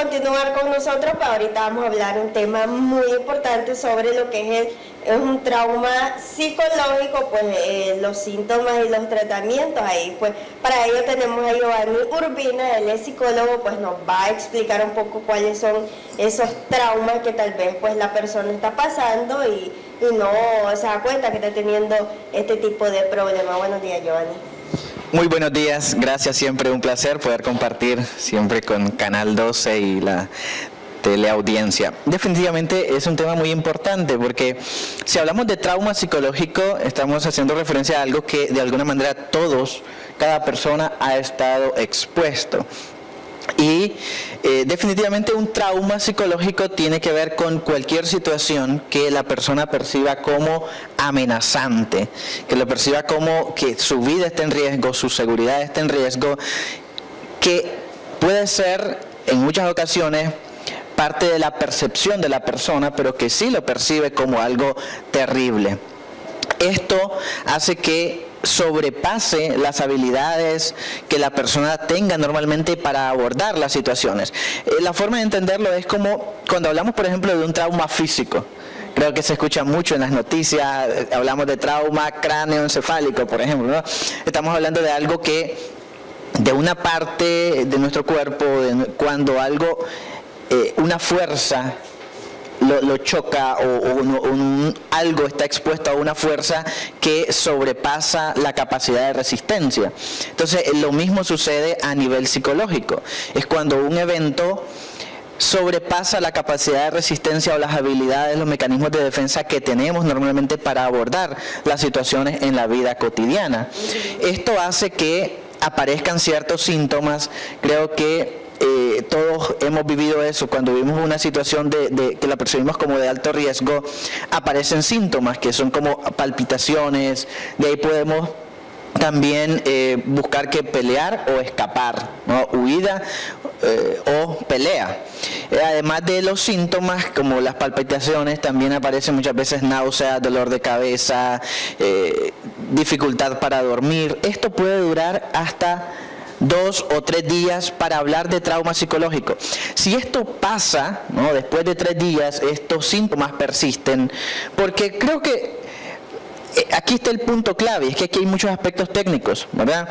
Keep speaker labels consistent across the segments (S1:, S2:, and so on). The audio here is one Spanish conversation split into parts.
S1: continuar con nosotros, pero ahorita vamos a hablar un tema muy importante sobre lo que es un trauma psicológico, pues los síntomas y los tratamientos ahí. Pues para ello tenemos a Giovanni Urbina, él es psicólogo, pues nos va a explicar un poco cuáles son esos traumas que tal vez pues la persona está pasando y no se da cuenta que está teniendo este tipo de problema. Buenos días, Giovanni.
S2: Muy buenos días, gracias, siempre un placer poder compartir siempre con Canal 12 y la teleaudiencia. Definitivamente es un tema muy importante porque si hablamos de trauma psicológico estamos haciendo referencia a algo que de alguna manera cada persona ha estado expuesto. Y definitivamente un trauma psicológico tiene que ver con cualquier situación que la persona perciba como amenazante, que lo perciba como que su vida está en riesgo, su seguridad está en riesgo, que puede ser en muchas ocasiones parte de la percepción de la persona, pero que sí lo percibe como algo terrible. Esto hace que sobrepase las habilidades que la persona tenga normalmente para abordar las situaciones. La forma de entenderlo es como cuando hablamos, por ejemplo, de un trauma físico. Creo que se escucha mucho en las noticias, hablamos de trauma cráneoencefálico, por ejemplo, ¿no? Estamos hablando de algo que, de una parte de nuestro cuerpo, cuando algo, una fuerza lo choca o algo está expuesto a una fuerza que sobrepasa la capacidad de resistencia. Entonces lo mismo sucede a nivel psicológico. Es cuando un evento sobrepasa la capacidad de resistencia o las habilidades, los mecanismos de defensa que tenemos normalmente para abordar las situaciones en la vida cotidiana. Esto hace que aparezcan ciertos síntomas. Creo que todos hemos vivido eso, cuando vivimos una situación que la percibimos como de alto riesgo, aparecen síntomas que son como palpitaciones, de ahí podemos también buscar que pelear o escapar, ¿no? Huida o pelea. Además de los síntomas como las palpitaciones, también aparecen muchas veces náuseas, dolor de cabeza, dificultad para dormir. Esto puede durar hasta 2 o 3 días para hablar de trauma psicológico. Si esto pasa, ¿no?, después de 3 días, estos síntomas persisten, porque creo que aquí está el punto clave, es que aquí hay muchos aspectos técnicos, ¿verdad?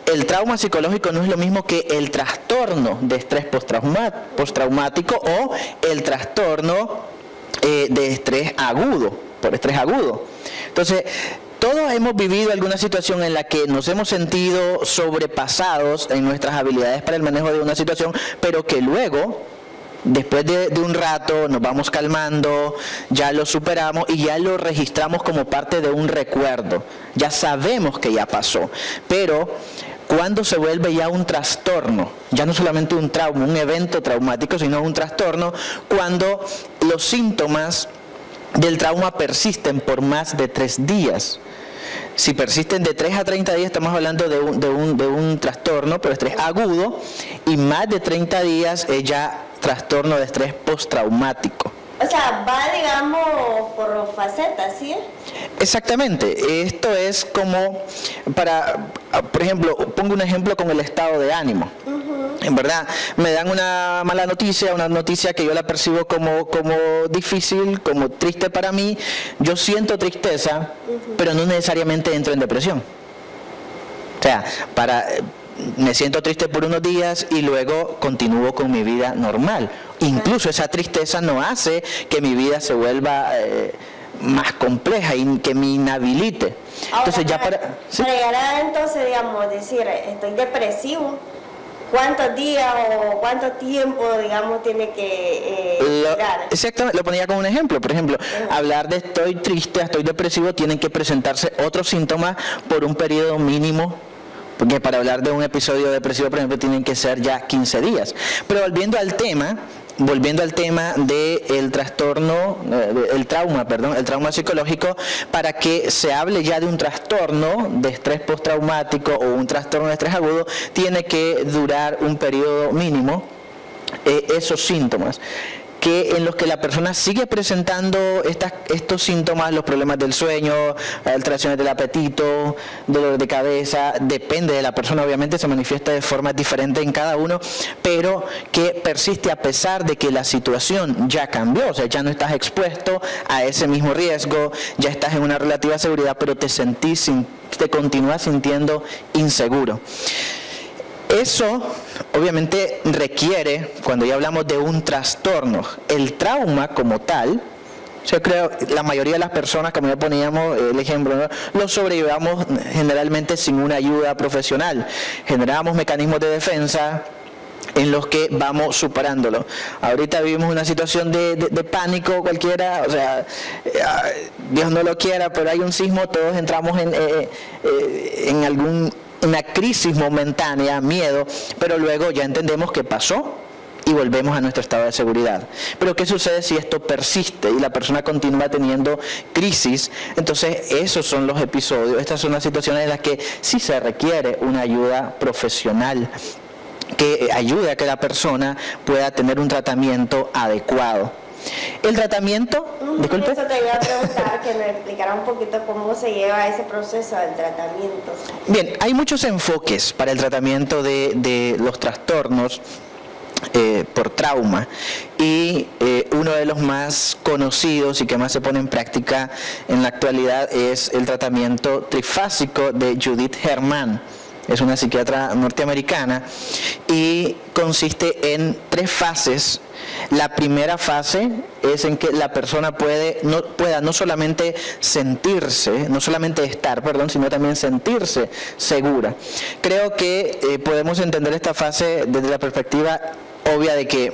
S2: El trauma psicológico no es lo mismo que el trastorno de estrés postraumático o el trastorno de estrés agudo, por estrés agudo. Entonces, todos hemos vivido alguna situación en la que nos hemos sentido sobrepasados en nuestras habilidades para el manejo de una situación, pero que luego, después de un rato, nos vamos calmando, ya lo superamos y ya lo registramos como parte de un recuerdo. Ya sabemos que ya pasó, pero cuando se vuelve ya un trastorno, ya no solamente un trauma, un evento traumático, sino un trastorno, cuando los síntomas del trauma persisten por más de 3 días. Si persisten de 3 a 30 días, estamos hablando de un trastorno, pero estrés agudo, y más de 30 días es ya trastorno de estrés postraumático.
S1: O sea, va, digamos, por facetas, ¿sí?
S2: Exactamente. Esto es como por ejemplo, pongo un ejemplo con el estado de ánimo. En verdad, me dan una mala noticia, una noticia que yo la percibo como difícil, como triste para mí. Yo siento tristeza, pero no necesariamente entro en depresión. O sea, me siento triste por unos días y luego continúo con mi vida normal. Incluso esa tristeza no hace que mi vida se vuelva más compleja y que me inhabilite. Entonces,
S1: ahora,
S2: ya para
S1: llegar a entonces, digamos, decir, estoy depresivo, ¿cuántos días o cuánto tiempo, digamos, tiene que durar?
S2: Exactamente, lo ponía como un ejemplo. Por ejemplo, hablar de estoy triste, estoy depresivo, tienen que presentarse otros síntomas por un periodo mínimo, porque para hablar de un episodio depresivo, por ejemplo, tienen que ser ya 15 días. Pero volviendo al tema del trastorno, el trauma psicológico, para que se hable ya de un trastorno de estrés postraumático o un trastorno de estrés agudo, tiene que durar un periodo mínimo esos síntomas. en los que la persona sigue presentando estos síntomas, los problemas del sueño, alteraciones del apetito, dolor de cabeza, depende de la persona, obviamente se manifiesta de formas diferentes en cada uno, pero que persiste a pesar de que la situación ya cambió, o sea, ya no estás expuesto a ese mismo riesgo, ya estás en una relativa seguridad, pero te continúas sintiendo inseguro. Eso obviamente requiere, cuando ya hablamos de un trastorno, el trauma como tal, yo creo la mayoría de las personas, como ya poníamos el ejemplo, ¿no?, lo sobrellevamos generalmente sin una ayuda profesional. Generamos mecanismos de defensa en los que vamos superándolo. Ahorita vivimos una situación de pánico cualquiera, o sea, Dios no lo quiera, pero hay un sismo, todos entramos en una crisis momentánea, miedo, pero luego ya entendemos que pasó y volvemos a nuestro estado de seguridad. Pero ¿qué sucede si esto persiste y la persona continúa teniendo crisis? Entonces esos son los episodios, estas son las situaciones en las que sí se requiere una ayuda profesional que ayude a que la persona pueda tener un tratamiento adecuado. El tratamiento, disculpe.
S1: Eso te iba a preguntar, que me explicara un poquito cómo se lleva ese proceso del tratamiento.
S2: Bien, hay muchos enfoques para el tratamiento de los trastornos por trauma, y uno de los más conocidos y que más se pone en práctica en la actualidad es el tratamiento trifásico de Judith Herman. Es una psiquiatra norteamericana y consiste en 3 fases. La primera fase es en que la persona pueda no solamente estar, sino también sentirse segura. Creo que podemos entender esta fase desde la perspectiva obvia de que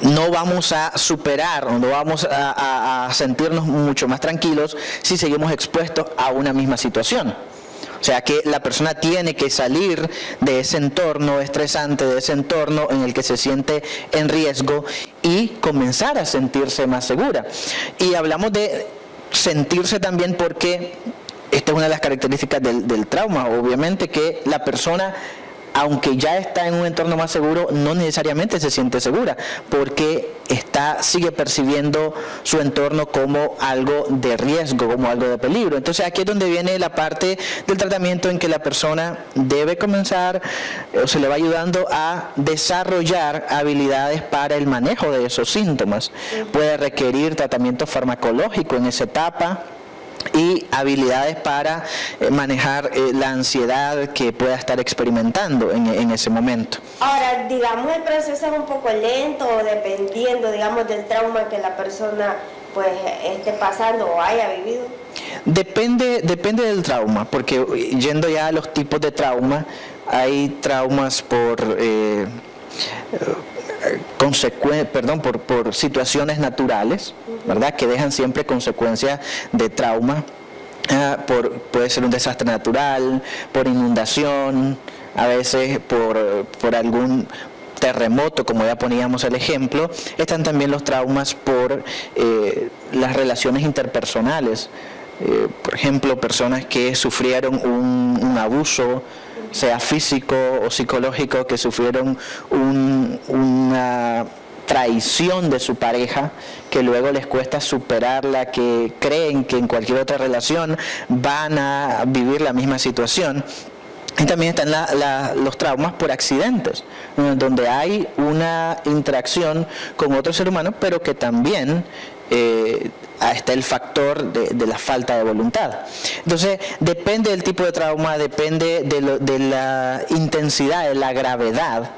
S2: no vamos a superar, no vamos a sentirnos mucho más tranquilos si seguimos expuestos a una misma situación. O sea que la persona tiene que salir de ese entorno estresante, de ese entorno en el que se siente en riesgo y comenzar a sentirse más segura. Y hablamos de sentirse también porque esta es una de las características del trauma, obviamente, que la persona, aunque ya está en un entorno más seguro, no necesariamente se siente segura, porque sigue percibiendo su entorno como algo de riesgo, como algo de peligro. Entonces aquí es donde viene la parte del tratamiento en que la persona debe comenzar, o se le va ayudando a desarrollar habilidades para el manejo de esos síntomas. Puede requerir tratamiento farmacológico en esa etapa, y habilidades para manejar la ansiedad que pueda estar experimentando en ese momento.
S1: Ahora, digamos, el proceso es un poco lento, dependiendo, digamos, del trauma que la persona pues esté pasando o haya vivido. Depende
S2: del trauma, porque yendo ya a los tipos de trauma, hay traumas por situaciones naturales, ¿verdad?, que dejan siempre consecuencias de trauma. Puede ser un desastre natural, por inundación, a veces por algún terremoto, como ya poníamos el ejemplo. Están también los traumas por las relaciones interpersonales, por ejemplo, personas que sufrieron un abuso, sea físico o psicológico, que sufrieron una traición de su pareja, que luego les cuesta superarla, que creen que en cualquier otra relación van a vivir la misma situación. Y también están los traumas por accidentes, donde hay una interacción con otro ser humano, pero que también está el factor de la falta de voluntad. Entonces, depende del tipo de trauma, depende de la intensidad, de la gravedad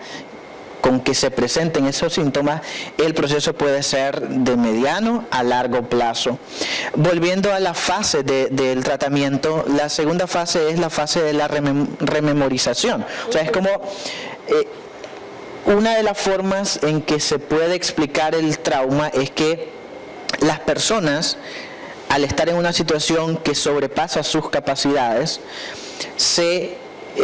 S2: con que se presenten esos síntomas, el proceso puede ser de mediano a largo plazo. Volviendo a la fase del tratamiento, la segunda fase es la fase de la rememorización. O sea, es como una de las formas en que se puede explicar el trauma es que las personas, al estar en una situación que sobrepasa sus capacidades, se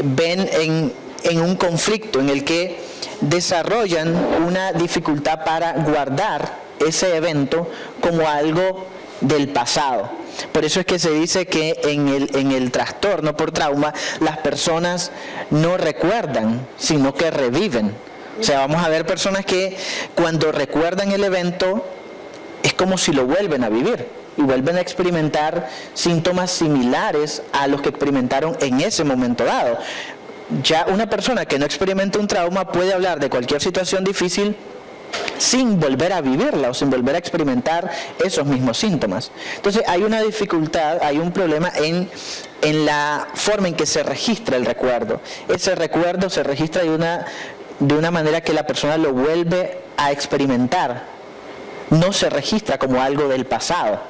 S2: ven en un conflicto en el que desarrollan una dificultad para guardar ese evento como algo del pasado. Por eso es que se dice que en el trastorno por trauma las personas no recuerdan, sino que reviven. O sea, vamos a ver personas que cuando recuerdan el evento es como si lo vuelven a vivir y vuelven a experimentar síntomas similares a los que experimentaron en ese momento dado. Ya una persona que no experimenta un trauma puede hablar de cualquier situación difícil sin volver a vivirla o sin volver a experimentar esos mismos síntomas. Entonces hay una dificultad, hay un problema en la forma en que se registra el recuerdo. Ese recuerdo se registra de una manera que la persona lo vuelve a experimentar, no se registra como algo del pasado,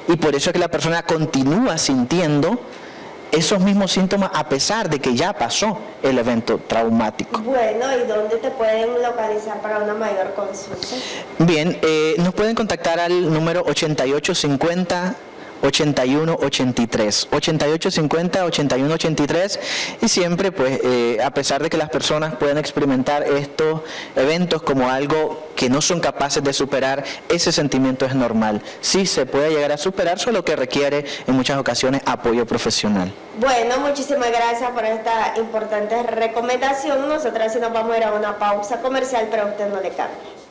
S2: y por eso es que la persona continúa sintiendo esos mismos síntomas a pesar de que ya pasó el evento traumático.
S1: Bueno, ¿y dónde te pueden localizar para una mayor consulta?
S2: Bien, nos pueden contactar al número 8850 8183, 8850 8183, y siempre pues a pesar de que las personas pueden experimentar estos eventos como algo que no son capaces de superar, ese sentimiento es normal. Sí se puede llegar a superar, solo que requiere en muchas ocasiones apoyo profesional.
S1: Bueno, muchísimas gracias por esta importante recomendación. Nosotras sí nos vamos a ir a una pausa comercial, pero usted no le cambie.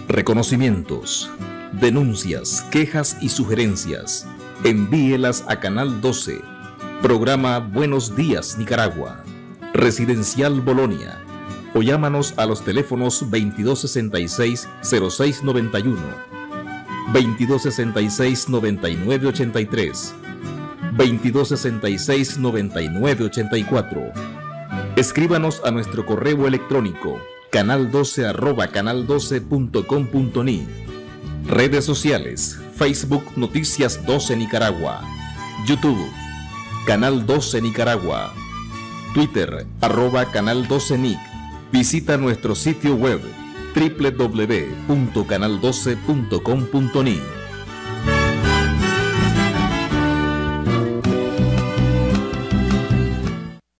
S3: Reconocimientos, denuncias, quejas y sugerencias. Envíelas a Canal 12. Programa Buenos Días Nicaragua. Residencial Bolonia. O llámanos a los teléfonos 2266-0691, 2266-9983, 2266-9984. Escríbanos a nuestro correo electrónico canal12@canal12.com.ni. Redes sociales: Facebook Noticias 12 Nicaragua, YouTube Canal 12 Nicaragua, Twitter @Canal 12 Nic. Visita nuestro sitio web www.canal12.com.ni.